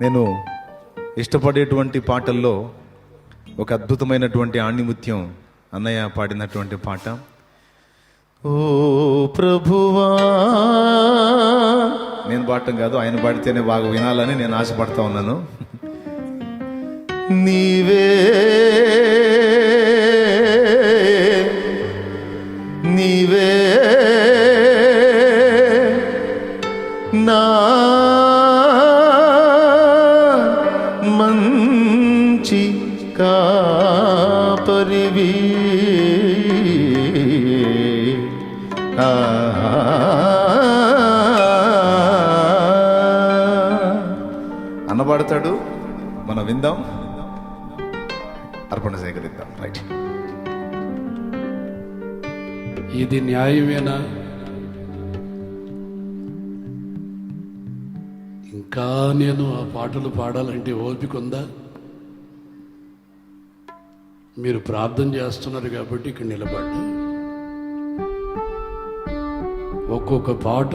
నేను ఇష్టపడేటువంటి పాటల్లో ఒక అద్భుతమైనటువంటి ఆణిముత్యం అన్నయ్య పాడినటువంటి పాట. ఓ ప్రభువా, నేను పాడటం కాదు, ఆయన పాడితేనే బాగా వినాలని నేను ఆశపడతా ఉన్నాను. నీవే నీవే నా మంచి కాపరివి, అన్నబడతాడు. మనం విందాం, అర్పణ సేకరిద్దాం. రైట్. ఇది న్యాయమేనా? ఇంకా నేను ఆ పాటలు పాడాలంటే ఓపిక ఉందా? మీరు ప్రార్థన చేస్తున్నారు కాబట్టి ఇక్కడ నిలబడ్డా. ఒక్కొక్క పాట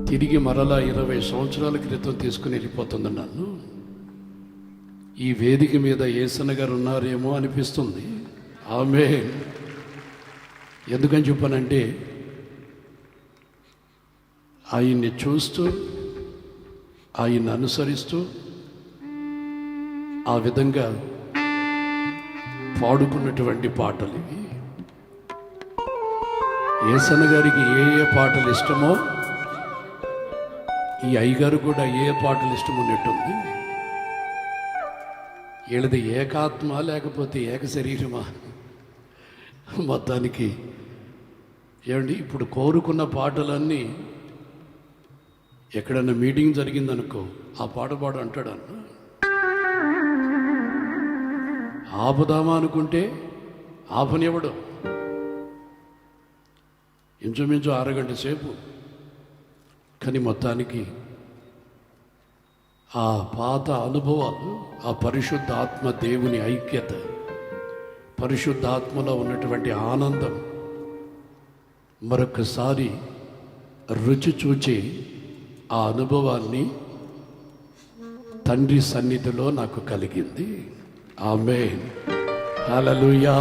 తిరిగి మరలా 20 సంవత్సరాల క్రితం తీసుకుని వెళ్ళిపోతుంది నన్ను. ఈ వేదిక మీద యేసన్న గారు ఉన్నారేమో అనిపిస్తుంది. ఆమేన్. ఎందుకని చెప్పానంటే ఆయన్ని చూస్తూ, ఆయన్ని అనుసరిస్తూ ఆ విధంగా పాడుకున్నటువంటి పాటలు ఇవి. యేసన్న గారికి ఏ ఏ పాటలు ఇష్టమో ఈ అయ్యగారు కూడా ఏ పాటలు ఇష్టం ఉన్నట్టుంది. వీళ్ళది ఏకాత్మ లేకపోతే ఏక శరీరమా? మొత్తానికి ఏమండి, ఇప్పుడు కోరుకున్న పాటలన్నీ ఎక్కడన్నా మీటింగ్ జరిగిందనుకో, ఆ పాట పాడు అంటాడు అన్న. ఆపుదామా అనుకుంటే ఆపనివ్వడం. ఇంచుమించు 6 గంటల సేపు. కానీ మొత్తానికి ఆ పాత అనుభవాలు, ఆ పరిశుద్ధ ఆత్మ దేవుని ఐక్యత, పరిశుద్ధాత్మలో ఉన్నటువంటి ఆనందం మరొకసారి రుచి చూచి ఆ అనుభవాన్ని తండ్రి సన్నిధిలో నాకు కలిగింది. ఆమేన్. హల్లెలూయా.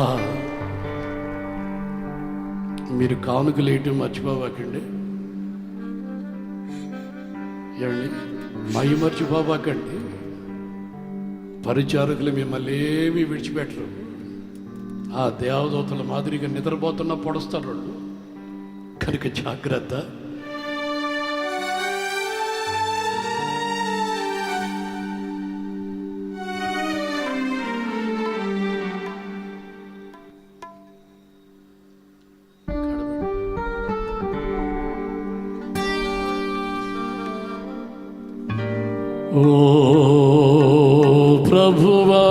మీరు కానుకలేయటం మర్చిపోవాకండి. ఏమండి, మై మర్చిపోవాకండి. పరిచారకులు మిమ్మల్ని ఏమీ విడిచిపెట్టరు. ఆ దేవదూతల మాదిరిగా నిద్రపోతున్నా పొడుస్తారు వాళ్ళు. కనుక జాగ్రత్త. ఓ ప్రభువా,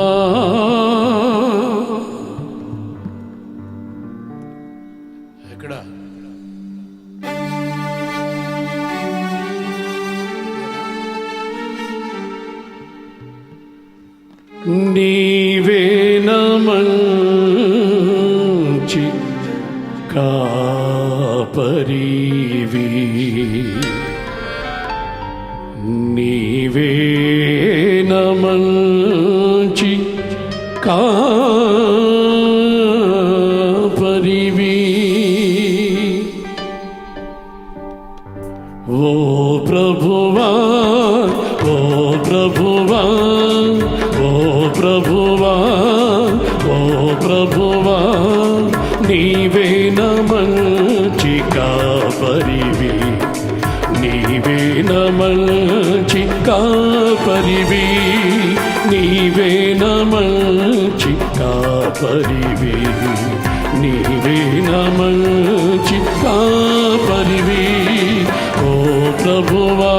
ఎక్కడ నీవే నమంచి కాపరివి, నీవే నమంచి కాపరివి. ఓ ప్రభువా, ఓ ప్రభువా, ఓ ప్రభువా, ఓ ప్రభువా, నీవే నమంచి కాపరివి, నీవే నమంచి కాపరివి, నీవే నమంచి కాపరివి, నీవే నమంచి కాపరివి. ఓ ప్రభువా,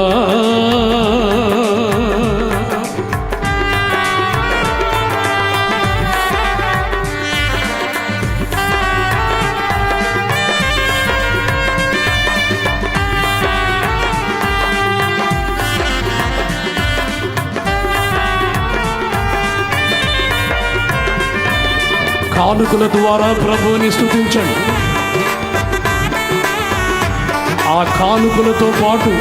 కానుకల ద్వారా ప్రభువుని స్తుతించండి. ఆ కానుకలతో పాటు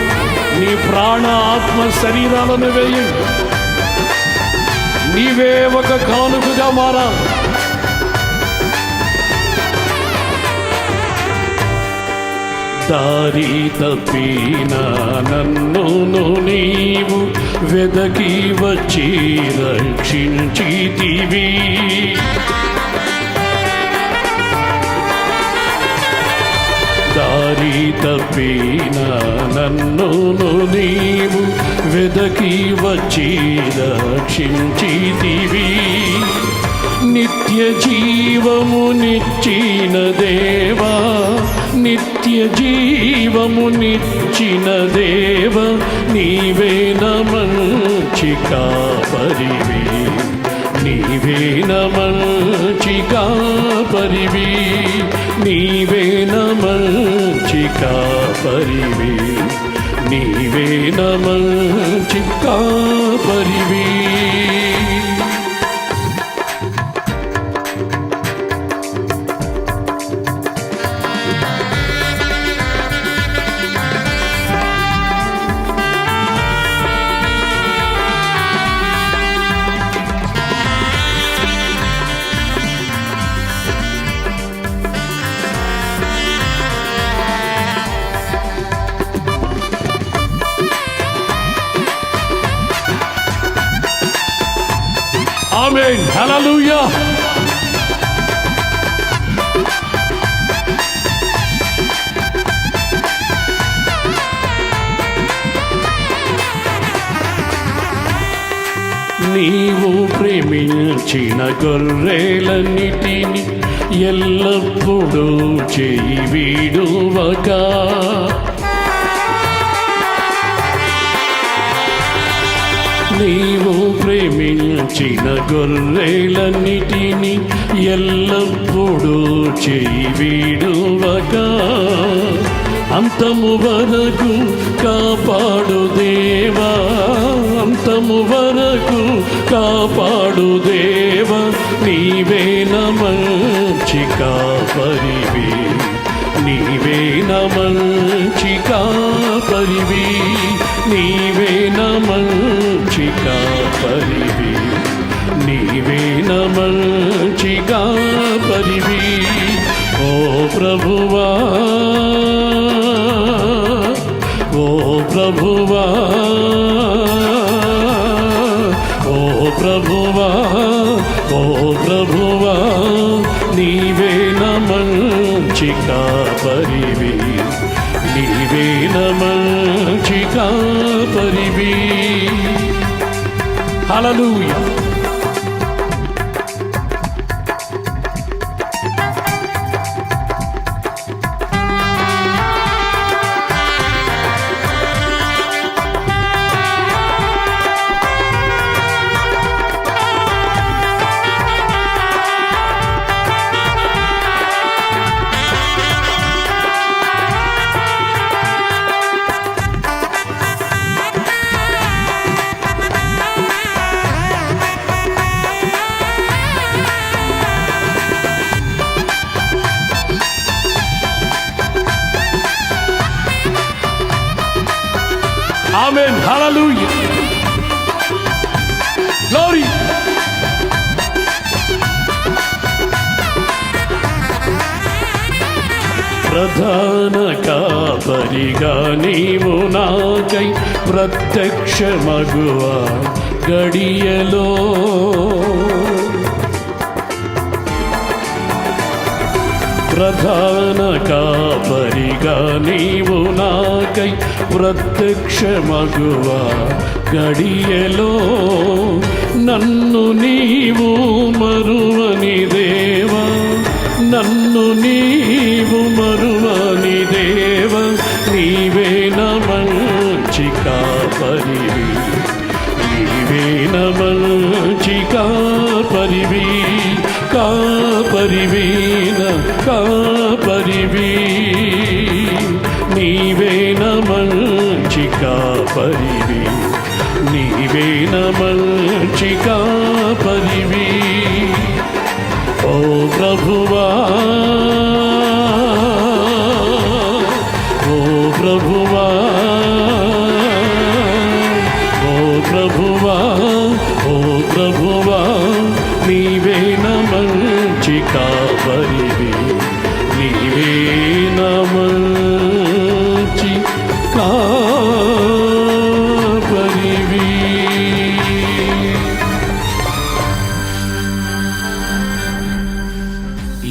నీ ప్రాణ ఆత్మ శరీరాలను వేయండి. నీవే ఒక కానుకగా మారాలి. దారి తప్పిన నన్ను నీవు వెదకి వచ్చి రక్షించితివి. దారి తప్పిన నన్ను నీవు వెదకి వచ్చి రక్షించితివి. నిత్య జీవమునిచ్చిన దేవా, నిత్య జీవమునిచ్చిన దేవ, నీవే నా మంచి కాపరివి, నీవే నా మంచి కాపరివి, నీవే నా మంచి కాపరివి, నీవే నా మంచి కాపరివి. ఆమేన్, హల్లెలూయా. నీవు ప్రేమించిన గొర్రెలన్నిటిని ఎల్లప్పుడూ చేయి వీడువక, నీవు ప్రేమించిన గొర్రెలన్నిటిని ఎల్లప్పుడూ చేయి వీడువక, అంతము వరకు కాపాడు దేవా, అంతము వరకు కాపాడు దేవా, నీవే నా మంచి కాపరివి, నీవే నా మంచి కాపరివి, నీవే నా మంచి కాపరివి, నీవే నా మంచి కాపరివి. ఓ ప్రభువా, ఓ ప్రభువా, ఓ ప్రభువా, ఓ ప్రభువా, నీవే నా మంచి కాపరివి, నీవే నా మంచి కాపరివి. హల్లెలూయా. Amen. Hallelujah. Glory. ప్రధాన కాపరిగా నీవు నాకై ప్రత్యక్షమగువా గడియలో, ప్రధాన కాపరిగా నీవు నాకై ప్రత్యక్షమగువా గడియలో, నన్ను నీవు మరువని దేవా, నన్ను నీవు మరువని దేవా, నీవే నా మంచి కాపరివి, నీవే నా మంచి కాపరివి, కాపరివి నా కాపరివి, నీవే నా మంచి కాపరివి, నీవే నా మంచి కాపరివి. ఓ ప్రభువా, ఓ ప్రభువా, ప్రభువా ఓ ప్రభువా నీవే నా మంచి కాపరివి, నీవే నా మంచి కాపరివి.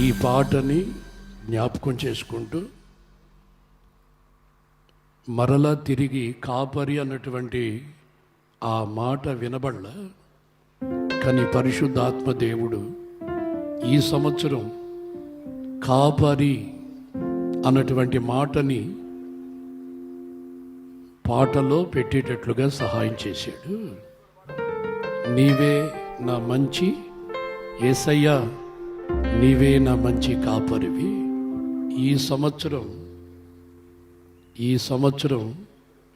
ఈ పాటని జ్ఞాపకం చేసుకుంటూ మరలా తిరిగి కాపరి అన్నటువంటి ఆ మాట వినబడల, కానీ పరిశుద్ధాత్మ దేవుడు ఈ సంవత్సరం కాపరి అన్నటువంటి మాటని పాటలో పెట్టేటట్లుగా సహాయం చేశాడు. నీవే నా మంచి యేసయ్యా, నీవే నా మంచి కాపరివి. ఈ సంవత్సరం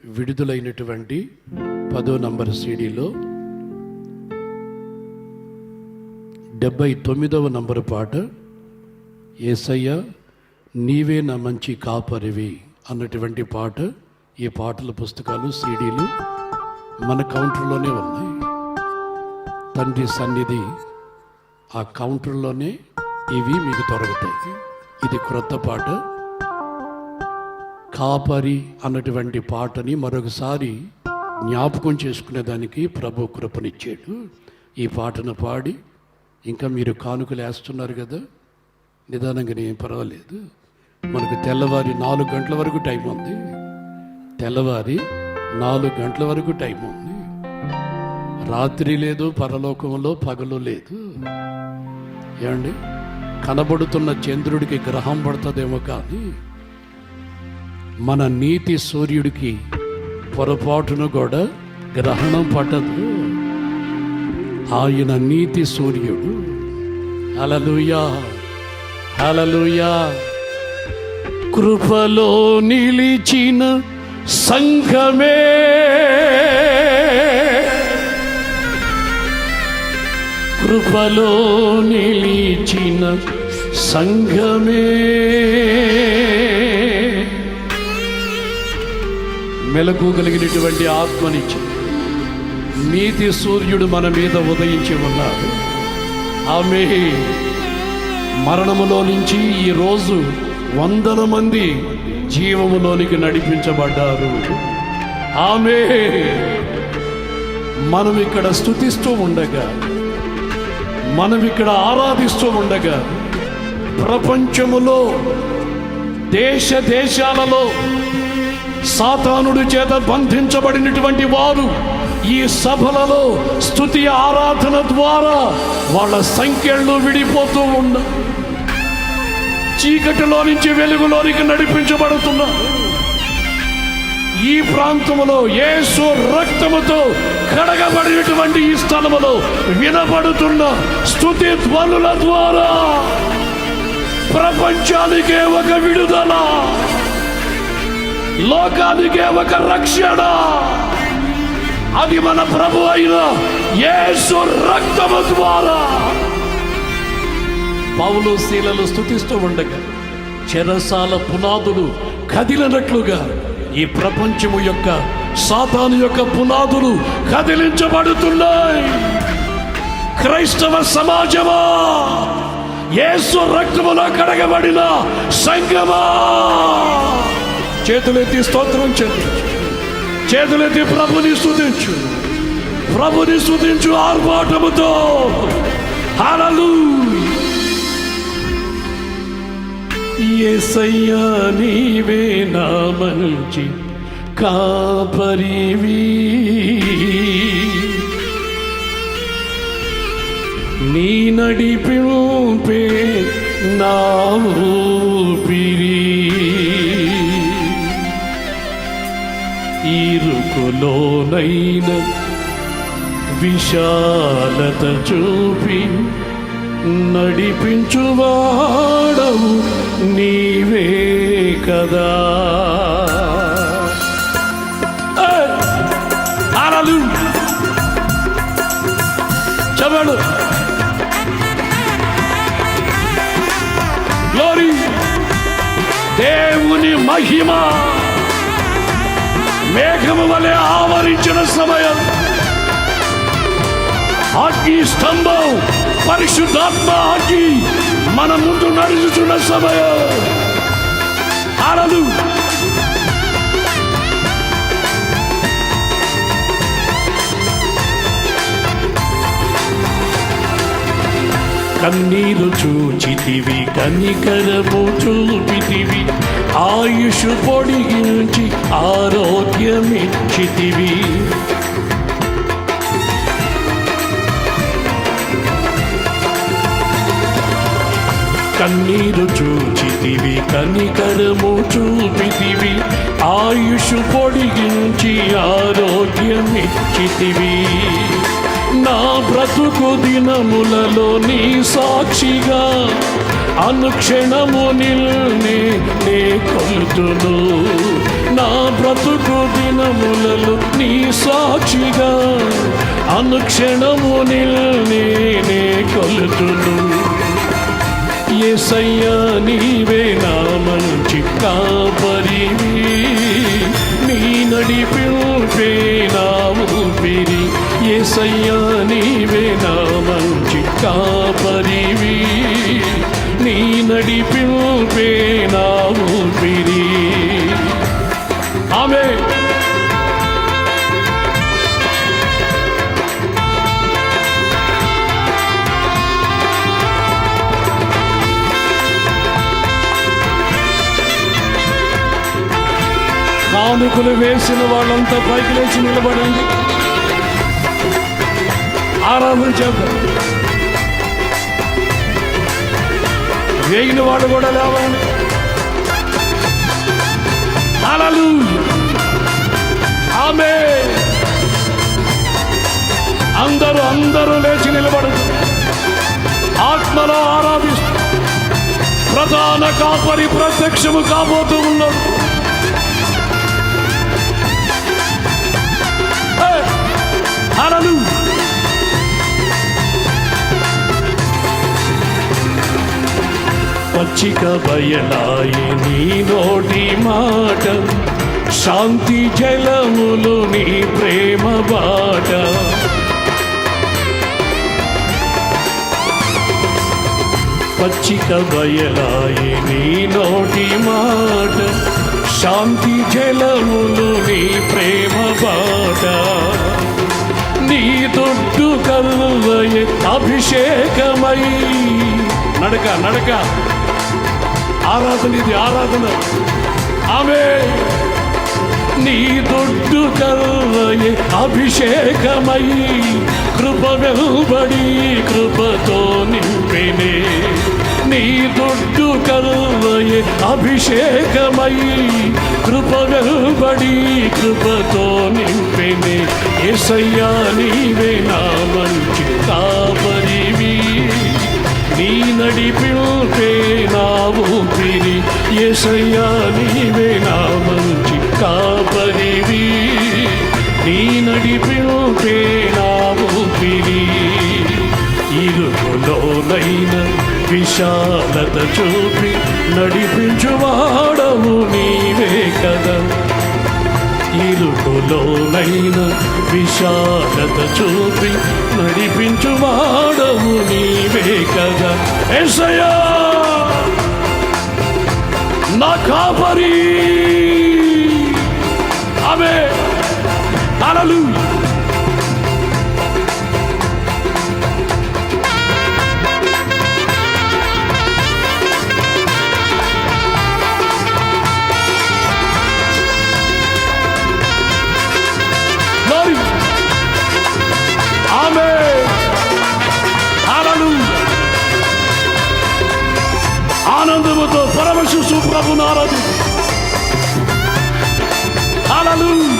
విడుదలైనటువంటి 10వ నంబర్ సీడీలో 79వ నంబరు పాట యేసయ్యా నీవే నా మంచి కాపరివి అన్నటువంటి పాట. ఈ పాటల పుస్తకాలు సీడీలు మన కౌంటర్లోనే ఉన్నాయి. తండ్రి సన్నిధి ఆ కౌంటర్లోనే ఇవి మీకు దొరుకుతాయి. ఇది క్రొత్త పాట. కాపరి అన్నటువంటి పాటని మరొకసారి జ్ఞాపకం చేసుకునేదానికి ప్రభు కృపనిచ్చాడు. ఈ పాటను పాడి ఇంకా మీరు కానుకలు వేస్తున్నారు కదా, నిదానంగానే ఏం పర్వాలేదు. మనకు తెల్లవారి 4 గంటల వరకు టైం ఉంది. తెల్లవారి 4 గంటల వరకు టైం ఉంది. రాత్రి లేదు, పరలోకంలో పగలు లేదు. ఏమండి, కనబడుతున్న చంద్రుడికి గ్రహం పడుతుందేమో కానీ మన నీతి సూర్యుడికి పొరపాటును కూడా గ్రహణం పట్టదు. ఆయన నీతి సూర్యుడు. హల్లెలూయా, హల్లెలూయా. కృపలో నిలిచిన సంఘమే, కృపలో నిలిచిన సంఘమే, మెలకు కలిగినటువంటి ఆత్మనిచ్చి నీతి సూర్యుడు మన మీద ఉదయించి ఉన్నాడు. ఆమె మరణములో నుంచి ఈరోజు 100 మంది జీవములోనికి నడిపించబడ్డారు. ఆమె మనం ఇక్కడ స్తుతిస్తూ ఉండగా, మనం ఇక్కడ ఆరాధిస్తూ ఉండగా, ప్రపంచములో దేశ దేశాలలో సాతానుడి చేత బంధించబడినటువంటి వారు ఈ సభలలో స్తుతి ఆరాధన ద్వారా వాళ్ళ సంఖ్యలు విడిపోతూ ఉన్న చీకటిలో నుంచి వెలుగులోనికి నడిపించబడుతున్నారు. ఈ ప్రాంతములో యేసు రక్తముతో కడగబడినటువంటి ఈ స్థలములో వినబడుతున్న స్తుతి ధ్వనుల ద్వారా ప్రపంచానికే ఒక విడుదల, లోకానికే ఒక రక్షణ. అది మన ప్రభు అయిన యేసు రక్తము ద్వారా. పౌలు శీలలు స్తుతిస్తూ ఉండగా చెరసాల పునాదులు కదిలినట్లుగా ఈ ప్రపంచము యొక్క సాతాను యొక్క పునాదులు కదిలించబడుతున్నాయి. క్రైస్తవ సమాజమా, యేసు రక్తములో కడగబడిన సంఘమా, చేతులెత్తి స్తోత్రం చెల్లించు, చేతులెత్తి ప్రభుని స్తుతించు, ప్రభుని స్తుతించు ఆర్భాటముతో. హల్లెలూయా. యేసయ్యా నీవే నా మంచి కాపరివి, నీ నడిపింపే నా ఊపిరి, ఇరుకులోనైన విశాలత చూపి నడిపించువాడవు నీవే కదా. చెప్పాడు గ్లోరీ, దేవుని మహిమ మేఘము వలె ఆవరించిన సమయం అగ్ని స్తంభం పరిశుద్ధాత్మ అగ్ని మన ముందు నడుచుచున్న సమయం. హల్లెలూయా. కన్నీరు చూచితివి, కనికరము చూపితివి, ఆయుష్ పొడిగించి ఆరోగ్యమిచ్చితివి. కన్నీరు చూచితివి, కనికరము చూపితివి, ఆయుష్ పొడిగించి ఆరోగ్యమిచ్చితివి. నా బ్రతుకు దినములలో నీ సాక్షిగా అనుక్షణము నిల్నే నే కొలుతును. నా బ్రతుకు దినములలో నీ సాక్షిగా అనుక్షణము నిల్నే నే కొలుతును. యేసయ్యా నీవే నా మంచి కాపరివి, నీ నడిపింపే నా ఊపిరి. యేసయ్యా నీవే నా మంచి కాపరివి, నీ నడిపింపే నా ఊపిరి. ఆమేన్. కానుకలు వేసిన వాళ్ళంతా పైకి లేచి నిలబడండి, ఆరాధన చేద్దాం. వేగిన వాడు కూడా లేవండి. హల్లెలూయా. ఆమేన్. అందరూ లేచి నిలబడదు, ఆత్మలో ఆరాధిస్తూ ప్రధాన కాపరి ప్రత్యక్షము కాబోతూ ఉన్నాడు. హల్లెలూయా. పచ్చిక బయలాయి నీ నోటి మాట, శాంతి జలములు నీ ప్రేమ బాట. పచ్చిక బయలాయి నీ నోటి మాట, శాంతి జలములు నీ ప్రేమ బాట. నీ దొడ్డు కల్వయ అభిషేకమై నడక నడక. ఆరాధన, ఇది ఆరాధన. ఆమేన్. నీ దొడ్డు కల్వయ అభిషేకమై కృప వెలుబడి కృపతో నింపెనే. నీ దొడ్డు కల్వయ అభిషేకమై కృప వెలుబడి కృపతో నింపెనే. యేసయ్యా నీవే నా మంచి కాపరివి, నీ నడిపింపే నా ఊపిరి. యేసయ్యా నీవే నా మంచి కాపరివి, నీ నడిపింపే నా ఊపిరి. ఇరుకులోనైన విశాలత చూపి నడిపించువాడవు నీవే కదా. ఇరుకులోనైన విశాలత చూపి నడిపించువాడవు నీవే కదా. యేసయ్యా నా కాపరి. ఆమేన్. హల్లెలూయా. ఆమేన్. హల్లెలూయా. ఆనందముతో పరమశిశు ప్రభుని ఆరాధించు. హల్లెలూయా.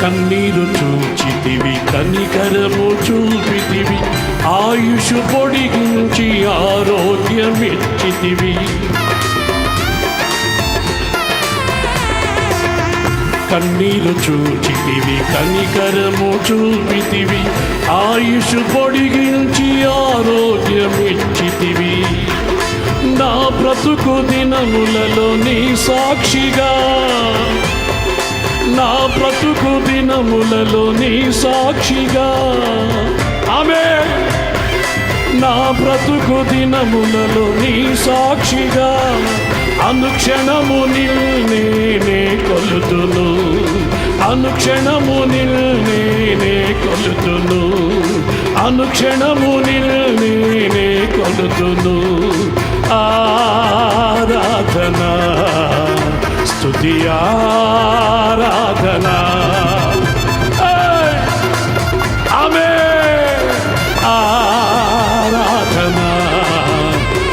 కన్నీరు చూచితివి, కనికరము చూపితివి, ఆయుష్ పొడిగించి ఆరోగ్యమిచ్చితివి. కన్నీరు చూచితివి, కనికరము చూపితివి, ఆయుష్ పొడిగించి ఆరోగ్యమిచ్చితివి. నా బ్రతుకు దినములలో నీ సాక్షిగా, నా బ్రతుకు దినములలో నీ సాక్షిగా, ఆమేన్. నా బ్రతుకు దినములలో నీ సాక్షిగా, అనుక్షణము నిన్నే కొలుతును, అనుక్షణము నిన్నే కొలుతును, అనుక్షణము నిన్నే కొలుతును. ఆరాధన స్తుతి ఆరాధన, ఆమేన్. ఆరాధన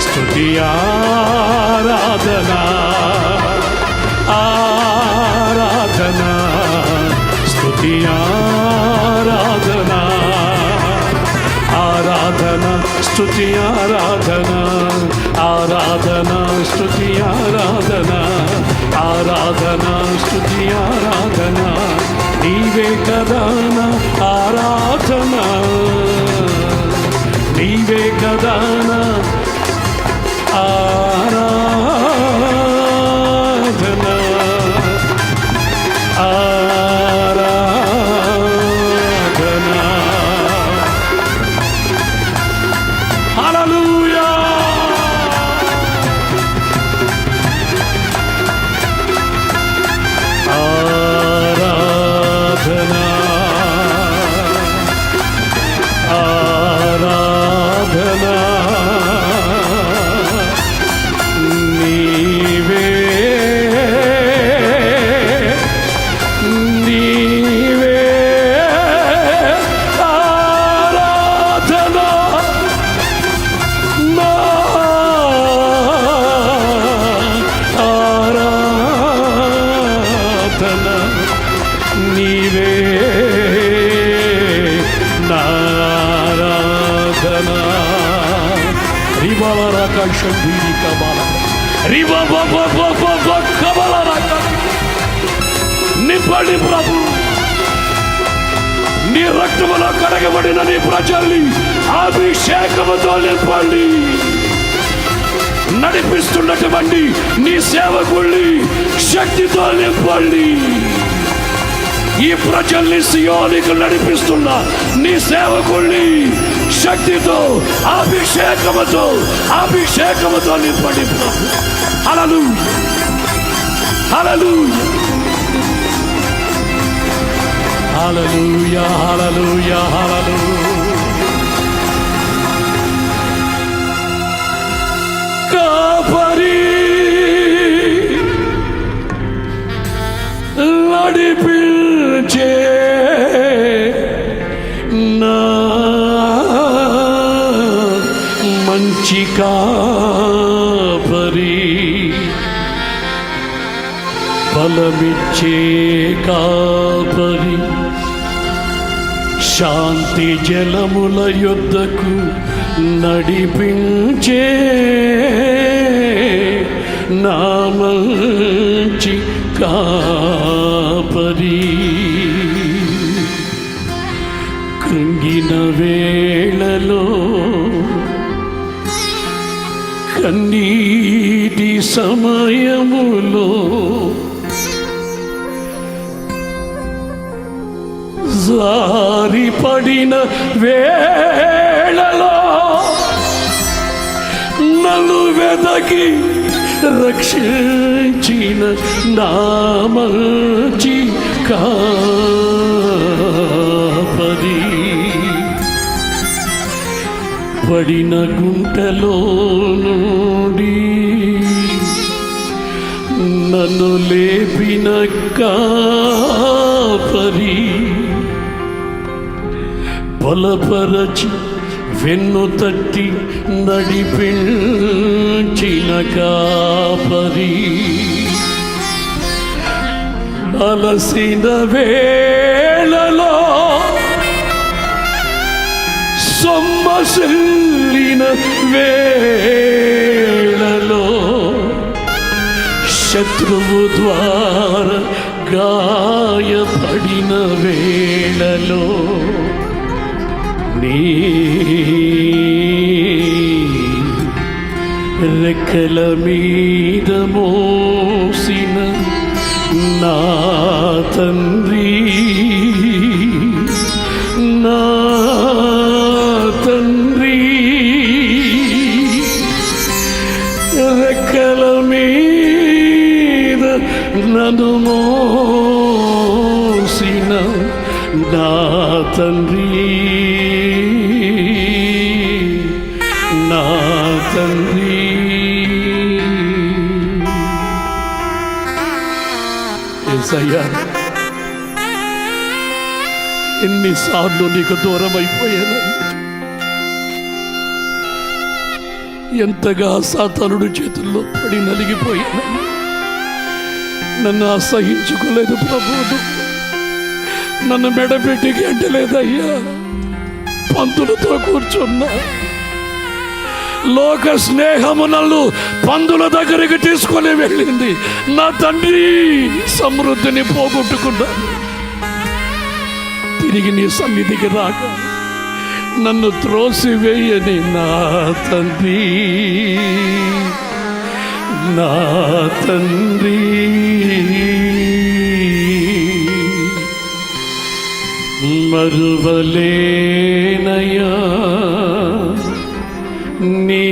స్తుతి ఆరాధన, ఆరాధన స్తుతి ఆరాధన, ఆరాధన స్తుతి ఆరాధన, ఆరాధన స్తుతి ఆరాధన, ఆరాధన స్తుతి ఆరాధన. నీవే కదా నా ఆరాధన, నీవే కదా నా ఆరాధన, ఆరాధన. హల్లెలూయా. ఆరాధన, ఆరాధన. నీవే నీవే ఆరాధన, నా ఆరాధన. నీవే నా ఆరాధన. రిబాల కంషీరి కబాల నింపండి ప్రభు, నీ రక్తములో కడగబడిన నీ ప్రజల్ని అభిషేకముతో నింపండి. నడిపిస్తున్నటువంటి నీ సేవకుల్ని శక్తితో నింపండి. ఈ ప్రజల్ని సియోనికి నడిపిస్తున్న నీ సేవకుల్ని శక్తితో అభిషేకముతో అభిషేకముతో నింపండి ప్రభు. హల్లెలూయా, హల్లెలూయా, హల్లెలూయా, హల్లెలూయా, హల్లెలూయా. కాపరి నడిపించే నా మంచి కాపరి, బలమిచ్చే కాపరి, శాంతి జలముల యొద్దకు నడిపించే నా మంచి కాపరి. కృంగిన వేళలో కన్నీటి సమయములో జారిపడిన వేళలో నన్ను వెదకి రక్షించిన నా మంచి కాపరి. పడిన గుంటలో నుండి నన్ను లేపిన కాపరి, బలపరచి వెన్ను తట్టి నడిపించిన కాపరి. అలసిన వేళలో సొమ్మసిల్లిన వేళలో శత్రువు ద్వారా గాయపడిన వేళలో నీ రెక్కల మీద మోసిన నా తండ్రి, నా తండ్రి, రెక్కల మీద నన్ను మోసిన నా తండ్రి, నా తండ్రి. యేసయ్యా, ఎన్నిసార్లు నీకు దూరం అయిపోయాను, ఎంతగా సాతానుడు చేతుల్లో పడి నలిగిపోయాను. నన్ను అసహించుకోలేదు ప్రభువు, నన్ను మెడపెట్టి గంటలేదయ్యా. పందులతో కూర్చున్నా, లోక స్నేహము నన్ను పందుల దగ్గరికి తీసుకొని వెళ్ళింది. నా తండ్రి, సమృద్ధిని పోగొట్టుకున్నాను. తిరిగి నీ సన్నిధికి రాక నన్ను త్రోసివేయని నా తండ్రి, నా తండ్రి. మరువలేనయా నీ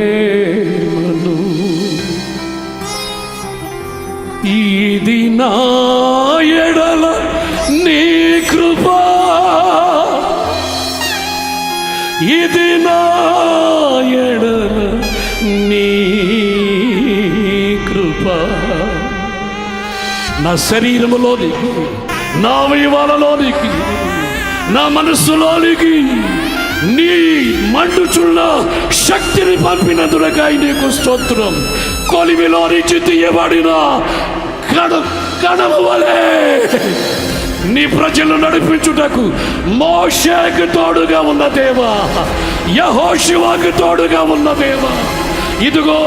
ప్రేమను, ఇది నా ఎడల నీ కృపా, ఇది నా ఎడల నీ కృపా. నా శరీరములోనికి, నా అవయవాలలోనికి, నా మనస్సులోనికి నీ మండుచున్న శక్తిని పంపినందుకై నీకు స్తోత్రం. కొలిమిలో నుంచి తీయబడిన కడవ వలె నీ ప్రజలు నడిపించుటకు మోషేకు తోడుగా ఉన్న దేవా, యెహోషువకు తోడుగా ఉన్న దేవా, ఇదిగో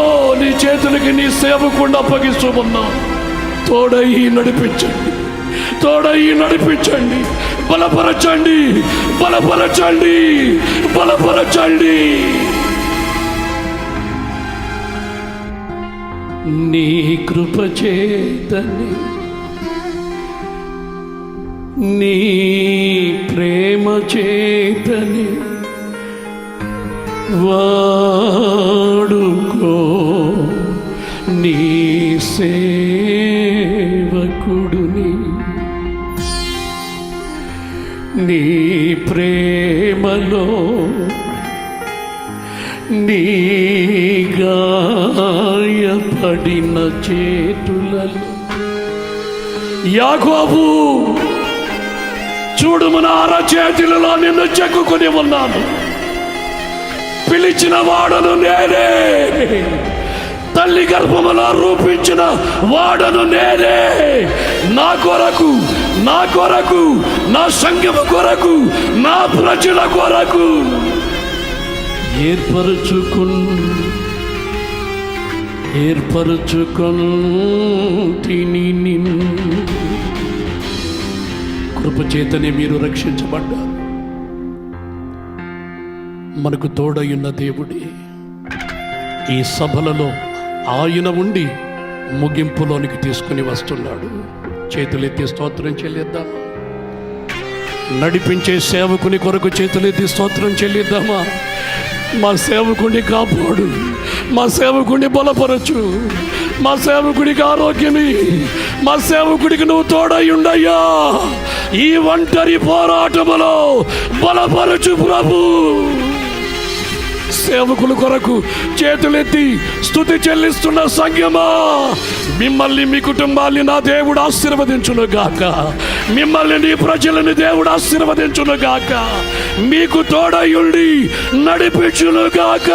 నీ చేతులకి నీ సేవకుండా అప్పగిస్తూ ఉన్నా. తోడయి నడిపించండి, తోడయి నడిపించండి, బలపరచండి, బలపరచండి, బలపరచండి. నీ కృప చేతని, నీ ప్రేమ చేతని వాడుకో నీ సేవకుడుని. నీ ప్రేమలో, నీ గాయపడిన చేతులలో, యాకోబు చూడుము, నా అరచేతులలో నిన్ను చెక్కుకొని ఉన్నాను. పిలిచిన వాడను నేనే, తల్లి గర్భములో రూపించిన వాడను నేనే. నా కొరకు, నా కొరకు, నా సంఘము కొరకు, నా ప్రజల కొరకు ఏర్పరచుకొంటిని నిన్ను. కృపచేతనే మీరు రక్షించబడ్డారు. మనకు తోడయున్న దేవుడే ఈ సభలలో ఆయన ఉండి ముగింపులోనికి తీసుకుని వస్తున్నాడు. చేతులెత్తి స్తోత్రం చెల్లిద్దామా? నడిపించే సేవకుని కొరకు చేతులెత్తి స్తోత్రం చెల్లిద్దామా? మా సేవకుడిని కాపాడు, మా సేవకుడిని బలపరచు, మా సేవకుడికి ఆరోగ్యమి, మా సేవకుడికి నువ్వు తోడై ఉండయ్యా. ఈ ఒంటరి పోరాటములో బలపరచు ప్రభు. సేవకుల కొరకు చేతులెత్తి స్తుతి చెల్లిస్తున్న సంఘమా, మిమ్మల్ని, మీ కుటుంబాన్ని నా దేవుడు ఆశీర్వదించును గాక. మిమ్మల్ని, నీ ప్రజలను దేవుడు ఆశీర్వదించును గాక. మీకు తోడయుండి నడిపించును గాక.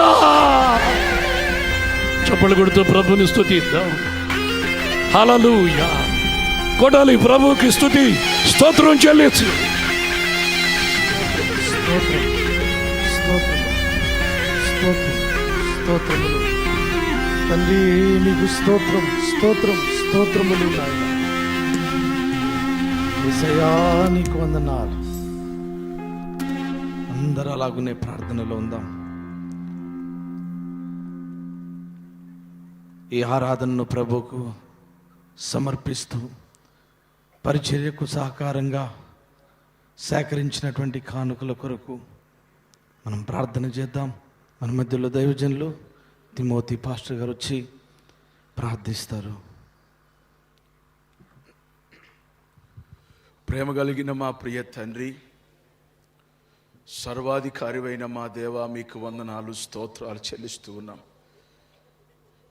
చప్పలు కొడుతూ ప్రభుని స్తుతిద్దాం. హల్లెలూయా. కొడాలి ప్రభుకి స్తుతి స్తోత్రం చెల్లించు. స్తోత్రములు తండ్రి, నీకు స్తోత్రం, స్తోత్రం, స్తోత్రములు నాయన. యేసయ్యా నీకు వందనాలు. అందరూ అలాగునే ప్రార్థనలో ఉందాం. ఈ ఆరాధనను ప్రభువుకు సమర్పిస్తూ పరిచర్యకు సహకారంగా సేకరించినటువంటి కానుకల కొరకు మనం ప్రార్థన చేద్దాం. మన మధ్యలో దైవజనులు తిమోతి పాస్టర్ గారు వచ్చి ప్రార్థిస్తారు. ప్రేమ కలిగిన మా ప్రియ తండ్రి, సర్వాధికారివైన మా దేవా, మీకు వందనాలు, స్తోత్రాలు చెల్లిస్తూ ఉన్నాం.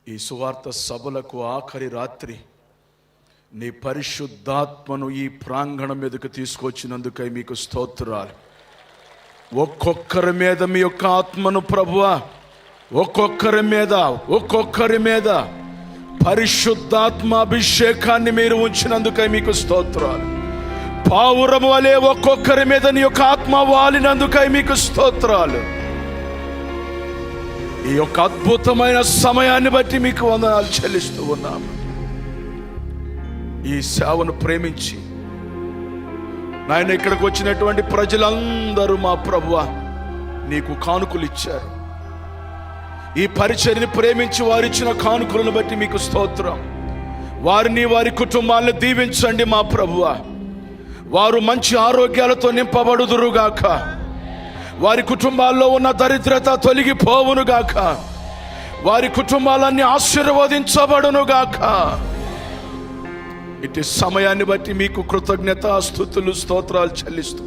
ఈ సువార్త సభలకు ఆఖరి రాత్రి నీ పరిశుద్ధాత్మను ఈ ప్రాంగణం మీదకు తీసుకొచ్చినందుకై మీకు స్తోత్రాలు. ఒక్కొక్కరి మీద మీ యొక్క ఆత్మను ప్రభువా, ఒక్కొక్కరి మీద పరిశుద్ధాత్మ అభిషేకాన్ని మీరు ఉంచినందుకై మీకు స్తోత్రాలు. పావురం వలె ఒక్కొక్కరి మీద నీ యొక్క ఆత్మ వాలినందుకై మీకు స్తోత్రాలు. ఈ యొక్క అద్భుతమైన సమయాన్ని బట్టి మీకు వందనాలు చెల్లిస్తూ ఉన్నాము. ఈ సేవను ప్రేమించి నాయన ఇక్కడికి వచ్చినటువంటి ప్రజలందరూ మా ప్రభువా నీకు కానుకలు ఇచ్చారు. ఈ పరిచర్యని ప్రేమించి వారిచ్చిన కానుకలను బట్టి మీకు స్తోత్రం. వారిని, వారి కుటుంబాలను దీవించండి మా ప్రభువా. వారు మంచి ఆరోగ్యాలతో నింపబడుదురుగాక. వారి కుటుంబాల్లో ఉన్న దరిద్రత తొలగిపోవునుగాక. వారి కుటుంబాలన్నీ ఆశీర్వదించబడునుగాక. ఇటు సమయాన్ని బట్టి మీకు కృతజ్ఞత, స్తుతులు, స్తోత్రాలు చెల్లిస్తూ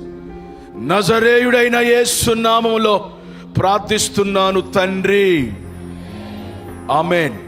నజరేయుడైన యేసు నామములో ప్రార్థిస్తున్నాను తండ్రి. ఆమేన్.